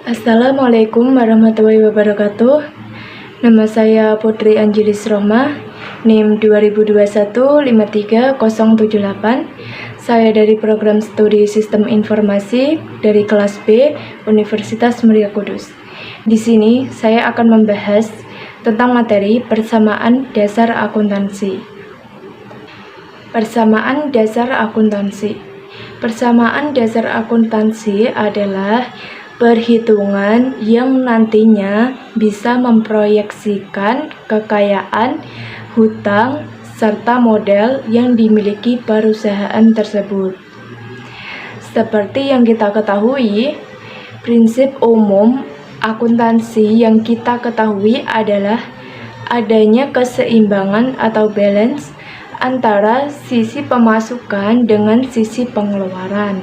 Assalamualaikum warahmatullahi wabarakatuh. Nama saya Putri Angelis Rohmah, NIM 2021 53078. Saya dari program studi Sistem Informasi dari kelas B Universitas Muria Kudus. Di sini saya akan membahas tentang materi persamaan dasar akuntansi. Persamaan dasar akuntansi. Persamaan dasar akuntansi adalah perhitungan yang nantinya bisa memproyeksikan kekayaan, hutang, serta modal yang dimiliki perusahaan tersebut. Seperti yang kita ketahui, prinsip umum akuntansi yang kita ketahui adalah adanya keseimbangan atau balance antara sisi pemasukan dengan sisi pengeluaran,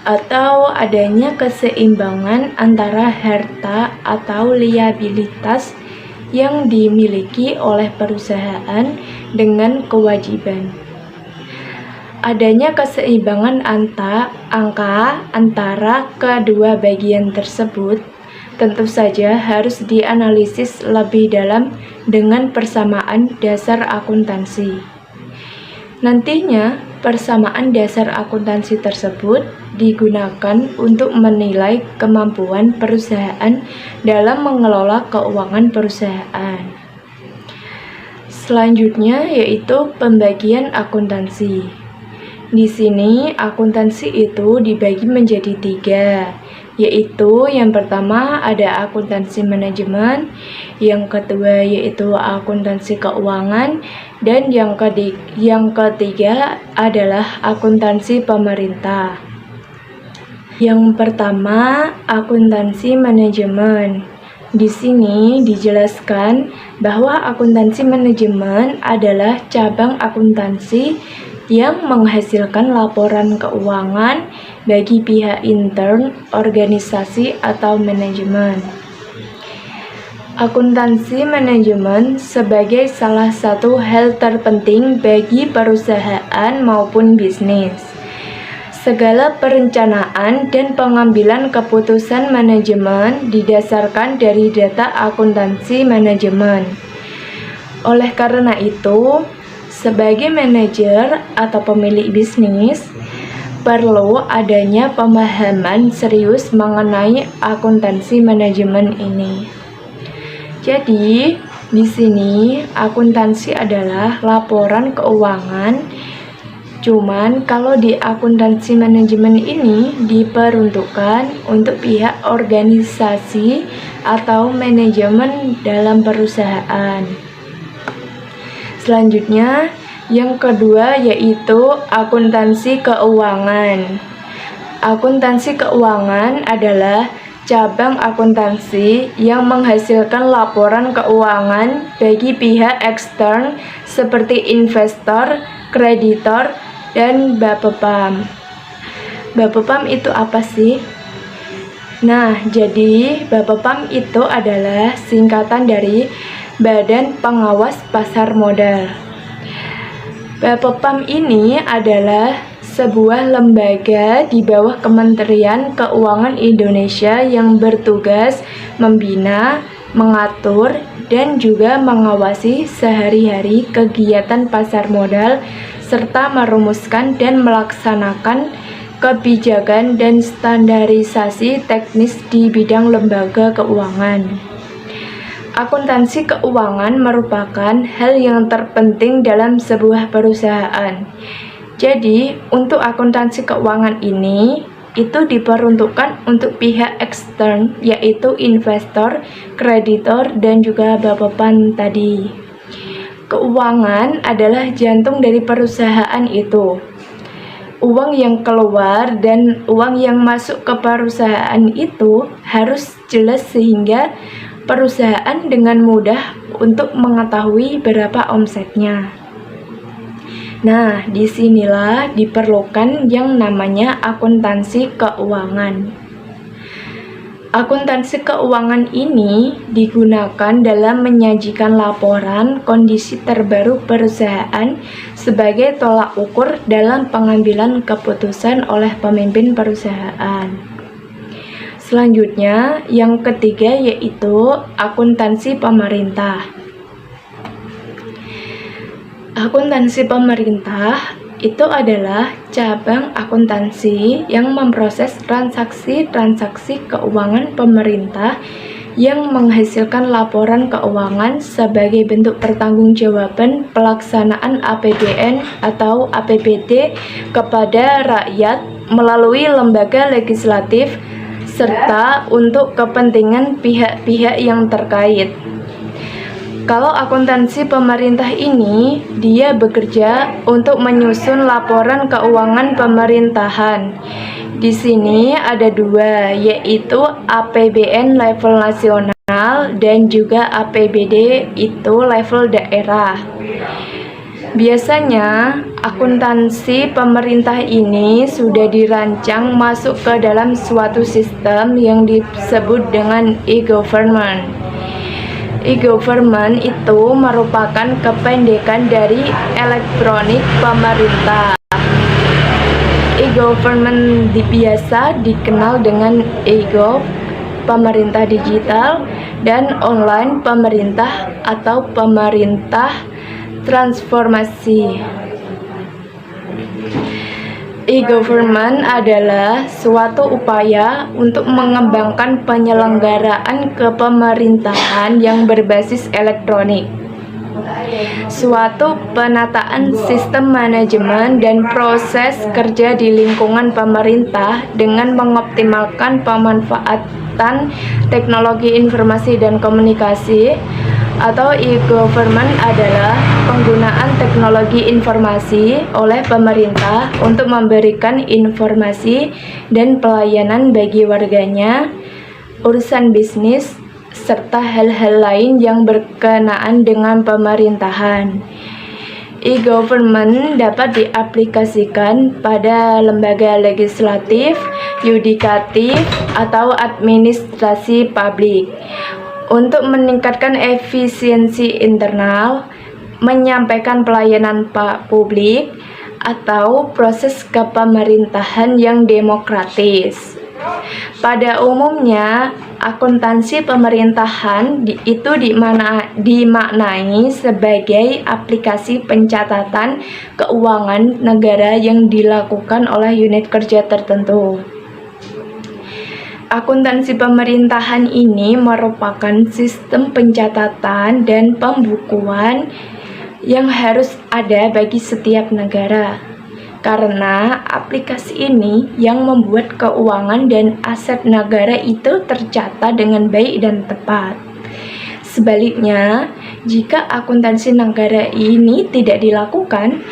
atau adanya keseimbangan antara harta atau liabilitas yang dimiliki oleh perusahaan dengan kewajiban. Adanya keseimbangan angka antara kedua bagian tersebut tentu saja harus dianalisis lebih dalam dengan persamaan dasar akuntansi. Nantinya, persamaan dasar akuntansi tersebut digunakan untuk menilai kemampuan perusahaan dalam mengelola keuangan perusahaan. Selanjutnya yaitu pembagian akuntansi. Di sini akuntansi itu dibagi menjadi 3, yaitu yang pertama ada akuntansi manajemen, yang kedua yaitu akuntansi keuangan, dan yang ketiga adalah akuntansi pemerintah. Yang pertama, akuntansi manajemen. Di sini dijelaskan bahwa akuntansi manajemen adalah cabang akuntansi yang menghasilkan laporan keuangan bagi pihak intern, organisasi, atau manajemen. Akuntansi manajemen sebagai salah satu hal terpenting bagi perusahaan maupun bisnis. Segala perencanaan dan pengambilan keputusan manajemen didasarkan dari data akuntansi manajemen. Oleh karena itu, sebagai manajer atau pemilik bisnis, perlu adanya pemahaman serius mengenai akuntansi manajemen ini. Jadi, di sini akuntansi adalah laporan keuangan. Cuman kalau di akuntansi manajemen ini diperuntukkan untuk pihak organisasi atau manajemen dalam perusahaan. Selanjutnya, yang kedua yaitu akuntansi keuangan. Akuntansi keuangan adalah cabang akuntansi yang menghasilkan laporan keuangan bagi pihak ekstern seperti investor, kreditor, dan Bapepam. Bapepam itu apa sih? Nah, jadi Bapepam itu adalah singkatan dari Badan Pengawas Pasar Modal. Bapepam ini adalah sebuah lembaga di bawah Kementerian Keuangan Indonesia yang bertugas membina, mengatur, dan juga mengawasi sehari-hari kegiatan pasar modal serta merumuskan dan melaksanakan kebijakan dan standarisasi teknis di bidang lembaga keuangan. Akuntansi keuangan merupakan hal yang terpenting dalam sebuah perusahaan. Jadi, untuk akuntansi keuangan ini itu diperuntukkan untuk pihak ekstern, yaitu investor, kreditor, dan juga Bapepam tadi. Keuangan adalah jantung dari perusahaan itu. Uang yang keluar dan uang yang masuk ke perusahaan itu harus jelas sehingga perusahaan dengan mudah untuk mengetahui berapa omsetnya. Nah, disinilah diperlukan yang namanya akuntansi keuangan. Akuntansi keuangan ini digunakan dalam menyajikan laporan kondisi terbaru perusahaan sebagai tolak ukur dalam pengambilan keputusan oleh pemimpin perusahaan. Selanjutnya, yang ketiga yaitu akuntansi pemerintah. Akuntansi pemerintah itu adalah cabang akuntansi yang memproses transaksi-transaksi keuangan pemerintah yang menghasilkan laporan keuangan sebagai bentuk pertanggungjawaban pelaksanaan APBN atau APBD kepada rakyat melalui lembaga legislatif serta untuk kepentingan pihak-pihak yang terkait. Kalau akuntansi pemerintah ini, dia bekerja untuk menyusun laporan keuangan pemerintahan. Di sini ada dua, yaitu APBN level nasional dan juga APBD itu level daerah. Biasanya, akuntansi pemerintah ini sudah dirancang masuk ke dalam suatu sistem yang disebut dengan e-government. E-government itu merupakan kependekan dari elektronik pemerintah. E-government biasa dikenal dengan e-gov, pemerintah digital, dan online pemerintah atau pemerintah transformasi. E-government adalah suatu upaya untuk mengembangkan penyelenggaraan kepemerintahan yang berbasis elektronik. Suatu penataan sistem manajemen dan proses kerja di lingkungan pemerintah dengan mengoptimalkan pemanfaatan teknologi informasi dan komunikasi. Atau e-government adalah penggunaan teknologi informasi oleh pemerintah untuk memberikan informasi dan pelayanan bagi warganya, urusan bisnis, serta hal-hal lain yang berkenaan dengan pemerintahan. E-government dapat diaplikasikan pada lembaga legislatif, yudikatif, atau administrasi publik. Untuk meningkatkan efisiensi internal, menyampaikan pelayanan publik, atau proses kepemerintahan yang demokratis. Pada umumnya, akuntansi pemerintahan itu dimaknai sebagai aplikasi pencatatan keuangan negara yang dilakukan oleh unit kerja tertentu. Akuntansi pemerintahan ini merupakan sistem pencatatan dan pembukuan yang harus ada bagi setiap negara. Karena aplikasi ini yang membuat keuangan dan aset negara itu tercatat dengan baik dan tepat. Sebaliknya, jika akuntansi negara ini tidak dilakukan,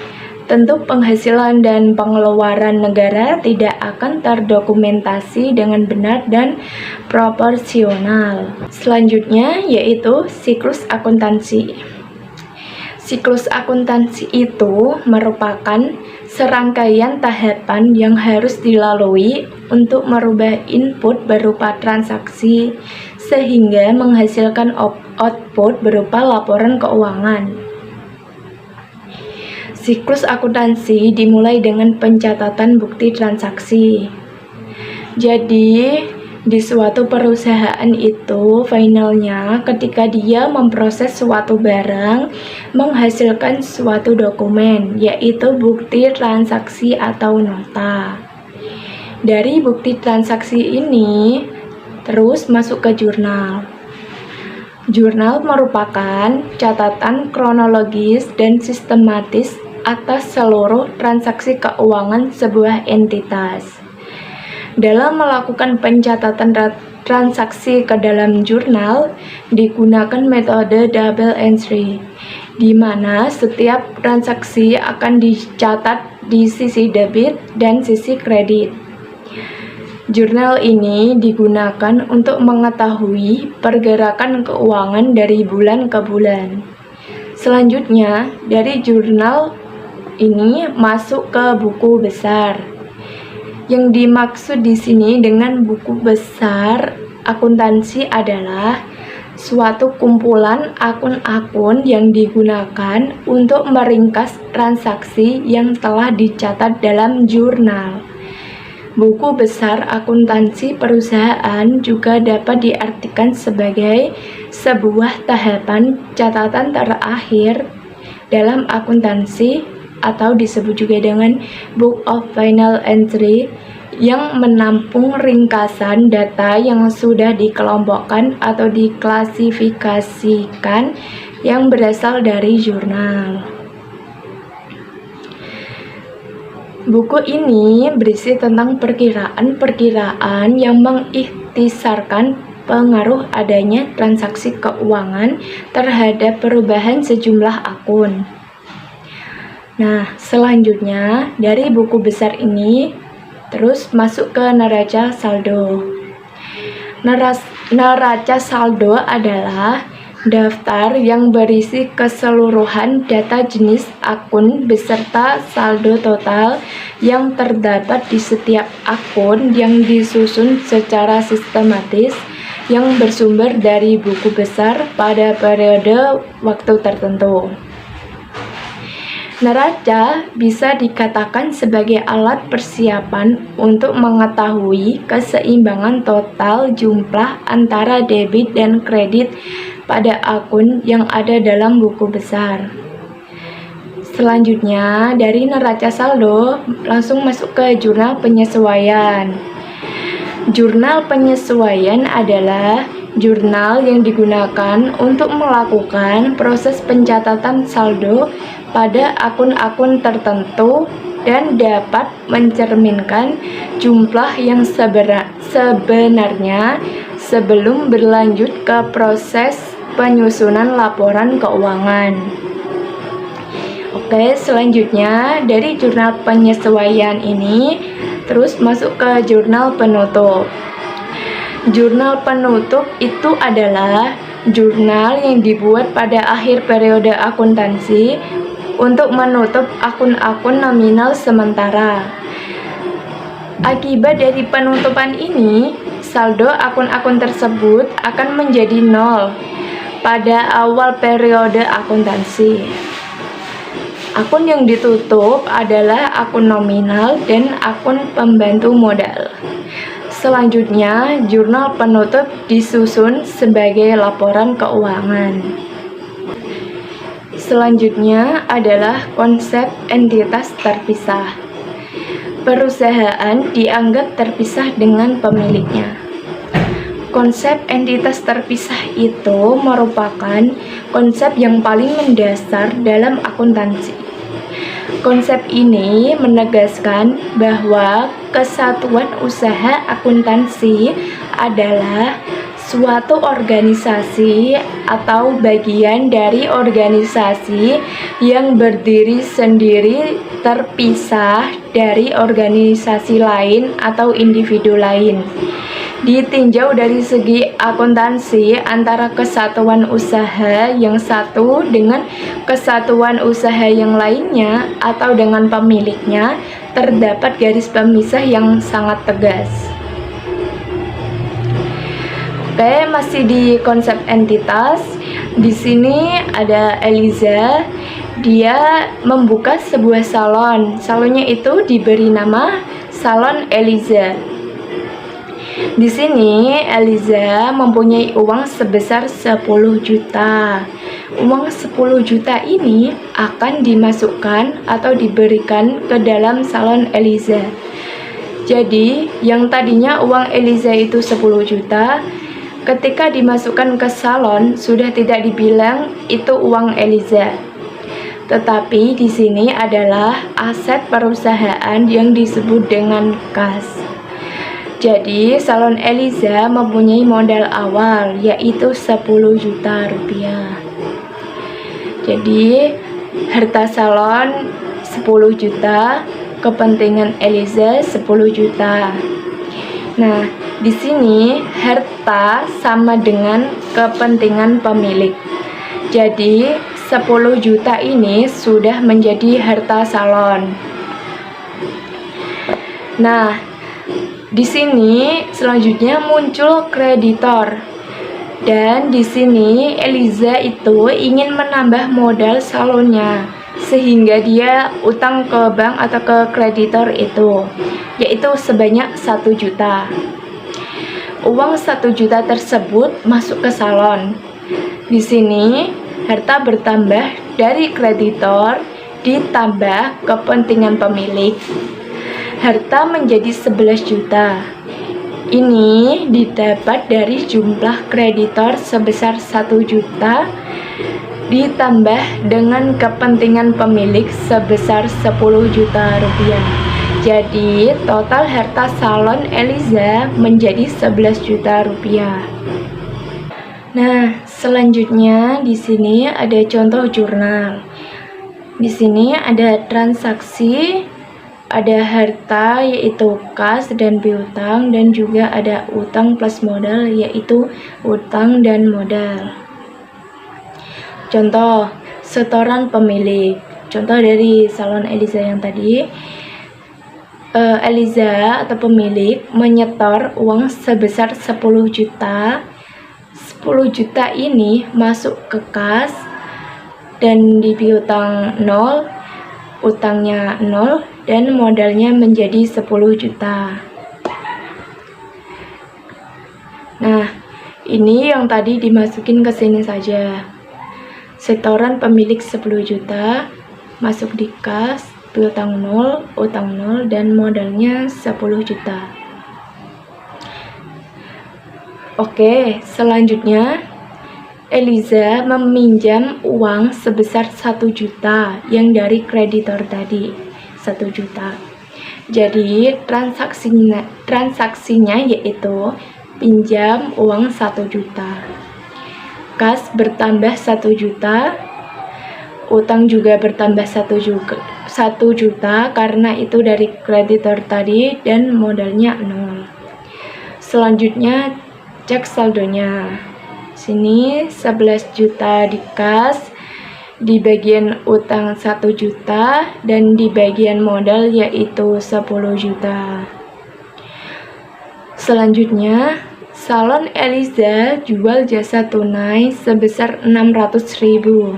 tentu penghasilan dan pengeluaran negara tidak akan terdokumentasi dengan benar dan proporsional. Selanjutnya yaitu siklus akuntansi. Siklus akuntansi itu merupakan serangkaian tahapan yang harus dilalui untuk merubah input berupa transaksi sehingga menghasilkan output berupa laporan keuangan. Siklus akuntansi dimulai dengan pencatatan bukti transaksi. Jadi, di suatu perusahaan itu finalnya ketika dia memproses suatu barang menghasilkan suatu dokumen, yaitu bukti transaksi atau nota. Dari bukti transaksi ini terus masuk ke jurnal. Jurnal merupakan catatan kronologis dan sistematis atas seluruh transaksi keuangan sebuah entitas. Dalam melakukan pencatatan transaksi ke dalam jurnal, digunakan metode double entry, di mana setiap transaksi akan dicatat di sisi debit dan sisi kredit. Jurnal ini digunakan untuk mengetahui pergerakan keuangan dari bulan ke bulan. Selanjutnya, dari jurnal ini masuk ke buku besar. Yang dimaksud di sini dengan buku besar akuntansi adalah suatu kumpulan akun-akun yang digunakan untuk meringkas transaksi yang telah dicatat dalam jurnal. Buku besar akuntansi perusahaan juga dapat diartikan sebagai sebuah tahapan catatan terakhir dalam akuntansi atau disebut juga dengan Book of Final Entry yang menampung ringkasan data yang sudah dikelompokkan atau diklasifikasikan yang berasal dari jurnal. Buku ini berisi tentang perkiraan-perkiraan yang mengikhtisarkan pengaruh adanya transaksi keuangan terhadap perubahan sejumlah akun. Nah, selanjutnya dari buku besar ini terus masuk ke neraca saldo. Neraca saldo adalah daftar yang berisi keseluruhan data jenis akun beserta saldo total yang terdapat di setiap akun yang disusun secara sistematis yang bersumber dari buku besar pada periode waktu tertentu. Neraca bisa dikatakan sebagai alat persiapan untuk mengetahui keseimbangan total jumlah antara debit dan kredit pada akun yang ada dalam buku besar. Selanjutnya, dari neraca saldo langsung masuk ke jurnal penyesuaian. Jurnal penyesuaian adalah jurnal yang digunakan untuk melakukan proses pencatatan saldo pada akun-akun tertentu dan dapat mencerminkan jumlah yang sebenarnya sebelum berlanjut ke proses penyusunan laporan keuangan. Oke, selanjutnya dari jurnal penyesuaian ini terus masuk ke jurnal penutup. Jurnal penutup itu adalah jurnal yang dibuat pada akhir periode akuntansi untuk menutup akun-akun nominal sementara. Akibat dari penutupan ini, saldo akun-akun tersebut akan menjadi nol pada awal periode akuntansi. Akun yang ditutup adalah akun nominal dan akun pembantu modal. Selanjutnya, jurnal penutup disusun sebagai laporan keuangan. Selanjutnya adalah konsep entitas terpisah. Perusahaan dianggap terpisah dengan pemiliknya. Konsep entitas terpisah itu merupakan konsep yang paling mendasar dalam akuntansi. Konsep ini menegaskan bahwa kesatuan usaha akuntansi adalah suatu organisasi atau bagian dari organisasi yang berdiri sendiri terpisah dari organisasi lain atau individu lain. Ditinjau dari segi akuntansi antara kesatuan usaha yang satu dengan kesatuan usaha yang lainnya atau dengan pemiliknya, terdapat garis pemisah yang sangat tegas. Oke, masih di konsep entitas. Di sini ada Eliza. Dia membuka sebuah salon. Salonnya itu diberi nama Salon Eliza. Di sini Eliza mempunyai uang sebesar 10 juta. Uang 10 juta ini akan dimasukkan atau diberikan ke dalam salon Eliza. Jadi, yang tadinya uang Eliza itu 10 juta, ketika dimasukkan ke salon sudah tidak dibilang itu uang Eliza. Tetapi di sini adalah aset perusahaan yang disebut dengan kas. Jadi, salon Eliza mempunyai modal awal yaitu 10 juta rupiah. Jadi, harta salon 10 juta, kepentingan Eliza 10 juta. Nah, di sini harta sama dengan kepentingan pemilik. Jadi, 10 juta ini sudah menjadi harta salon. Nah, di sini selanjutnya muncul kreditor. Dan di sini Eliza itu ingin menambah modal salonnya. sehingga dia utang ke bank atau ke kreditor itu, yaitu sebanyak 1 juta. Uang 1 juta tersebut masuk ke salon. Di sini harta bertambah dari kreditor ditambah kepentingan pemilik. Harta menjadi 11 juta. Ini didapat dari jumlah kreditor sebesar 1 juta ditambah dengan kepentingan pemilik sebesar 10 juta rupiah. Jadi total harta salon Eliza menjadi 11 juta rupiah. Nah, selanjutnya di sini ada contoh jurnal. Di sini ada transaksi, ada harta yaitu kas dan piutang, dan juga ada utang plus modal yaitu utang dan modal. Contoh, setoran pemilik. Contoh dari salon Eliza yang tadi, Eliza atau pemilik menyetor uang sebesar 10 juta. 10 juta ini masuk ke kas dan di piutang 0, utangnya 0, dan modalnya menjadi 10 juta. Nah, ini yang tadi dimasukin ke sini saja. Setoran pemilik 10 juta, masuk di kas, piutang 0, utang 0, dan modalnya 10 juta. Oke, selanjutnya Eliza meminjam uang sebesar 1 juta yang dari kreditor tadi, 1 juta. Jadi transaksinya yaitu pinjam uang 1 juta. Kas bertambah 1 juta, utang juga bertambah 1 juta karena itu dari kreditor tadi, dan modalnya 0. Selanjutnya cek saldonya. Sini 11 juta di kas, di bagian utang 1 juta, dan di bagian modal yaitu 10 juta. Selanjutnya salon Eliza jual jasa tunai sebesar 600.000.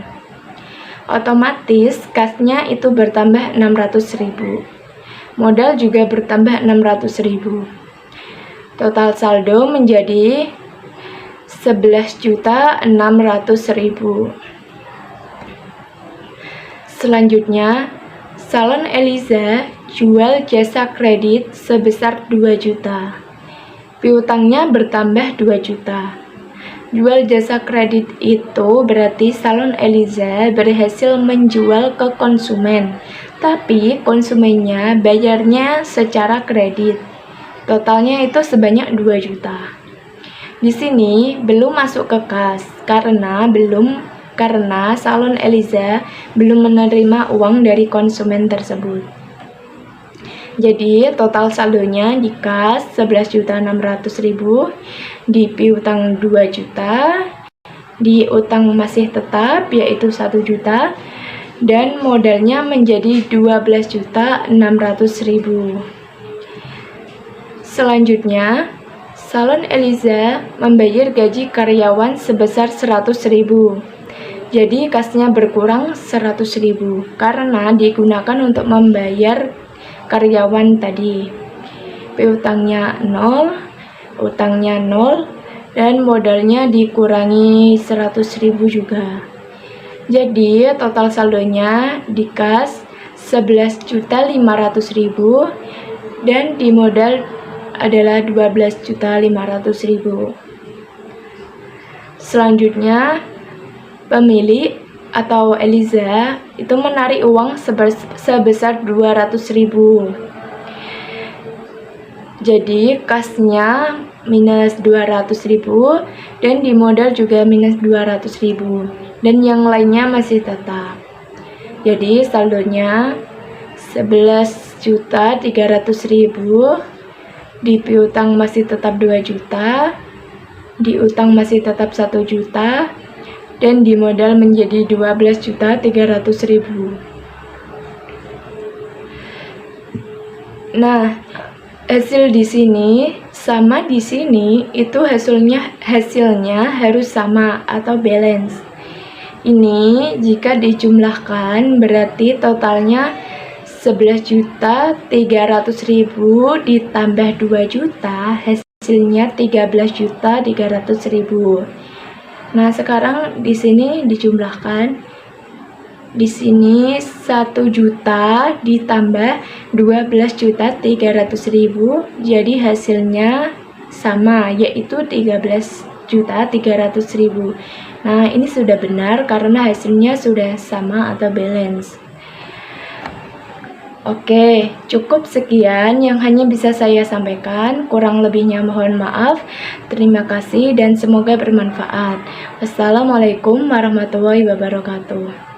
Otomatis kasnya itu bertambah 600.000. Modal juga bertambah 600.000. Total saldo menjadi 11.600.000. Selanjutnya, salon Eliza jual jasa kredit sebesar 2 juta. Piutangnya bertambah 2 juta. Jual jasa kredit itu berarti salon Eliza berhasil menjual ke konsumen, tapi konsumennya bayarnya secara kredit. Totalnya itu sebanyak 2 juta. Di sini belum masuk ke kas karena salon Eliza belum menerima uang dari konsumen tersebut. Jadi total saldonya di kas 11.600.000, di piutang 2 juta, di utang masih tetap yaitu 1 juta, dan modalnya menjadi 12.600.000. Selanjutnya, salon Eliza membayar gaji karyawan sebesar 100.000. Jadi kasnya berkurang 100.000 karena digunakan untuk membayar karyawan tadi. Piutangnya 0, utangnya 0, dan modalnya dikurangi 100.000 juga. Jadi total saldonya di kas 11.500.000 dan di modal adalah 12.500.000. Selanjutnya, pemilik atau Eliza itu menarik uang sebesar 200.000. Jadi kasnya minus 200.000 dan di modal juga minus 200.000, dan yang lainnya masih tetap. Jadi saldonya 11.300.000, di piutang masih tetap 2 juta, di utang masih tetap 1 juta, dan di modal menjadi 12.300.000. Nah, hasil di sini sama di sini itu hasilnya harus sama atau balance. Ini jika dijumlahkan berarti totalnya 11.300.000 ditambah 2 juta, hasilnya 13.300.000. Nah, sekarang di sini dijumlahkan. Di sini 1 juta ditambah 12.300.000, jadi hasilnya sama, yaitu 13.300.000. Nah, ini sudah benar karena hasilnya sudah sama atau balance. Oke, cukup sekian yang hanya bisa saya sampaikan. Kurang lebihnya mohon maaf. Terima kasih dan semoga bermanfaat. Wassalamualaikum warahmatullahi wabarakatuh.